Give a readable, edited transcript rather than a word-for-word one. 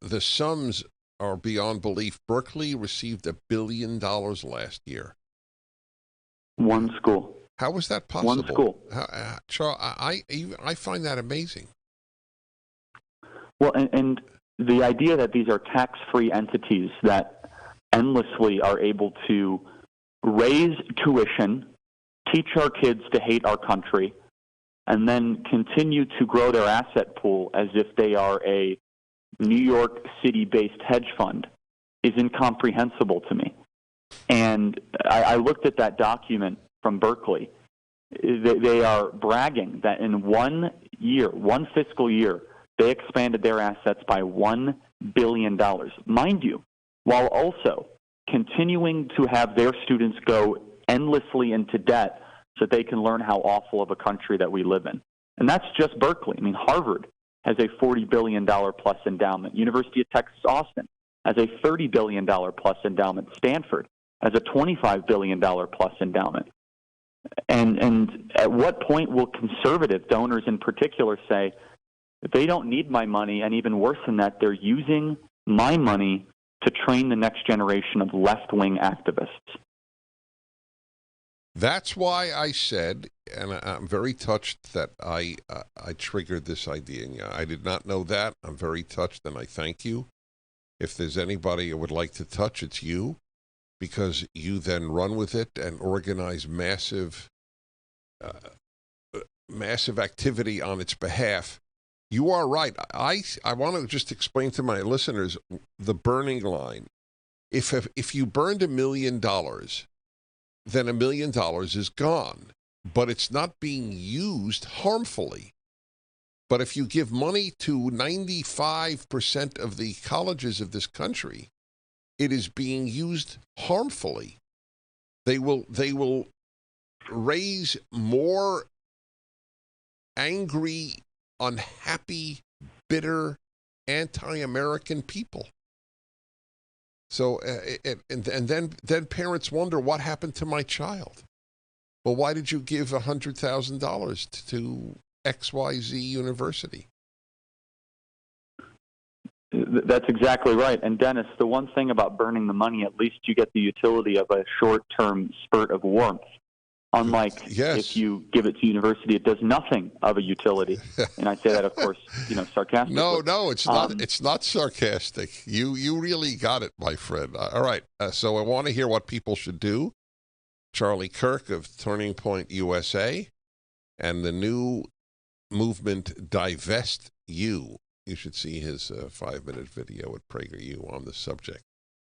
the sums are beyond belief. Berkeley received $1 billion last year. One school. How was that possible? One school. Charles, I find that amazing. Well, and the idea that these are tax-free entities that endlessly are able to raise tuition, teach our kids to hate our country, and then continue to grow their asset pool as if they are a New York City-based hedge fund is incomprehensible to me. And I looked at that document from Berkeley. They are bragging that in 1 year, one fiscal year, they expanded their assets by $1 billion. Mind you, while also continuing to have their students go endlessly into debt so that they can learn how awful of a country that we live in. And that's just Berkeley. I mean, Harvard has a $40 billion plus endowment. University of Texas Austin has a $30 billion plus endowment. Stanford has a $25 billion plus endowment. And at what point will conservative donors in particular say, they don't need my money, and even worse than that, they're using my money to train the next generation of left-wing activists? That's why I said, and I'm very touched that I triggered this idea. I did not know that. I'm very touched, and I thank you. If there's anybody I would like to touch, it's you, because you then run with it and organize massive activity on its behalf. You are right. I want to just explain to my listeners the burning line. If you burned $1 million, then $1 million is gone, but it's not being used harmfully. But if you give money to 95% of the colleges of this country, it is being used harmfully. They will raise more angry, unhappy, bitter, anti-American people. So, and then parents wonder, what happened to my child? Well, why did you give $100,000 to XYZ University? That's exactly right. And Dennis, the one thing about burning the money, at least you get the utility of a short-term spurt of warmth. Unlike if you give it to university, it does nothing of a utility. And I say that, of course, sarcastically. No, it's not. It's not sarcastic. You really got it, my friend. All right. So I want to hear what people should do. Charlie Kirk of Turning Point USA and the new movement DivestU. You should see his 5-minute video at PragerU on the subject.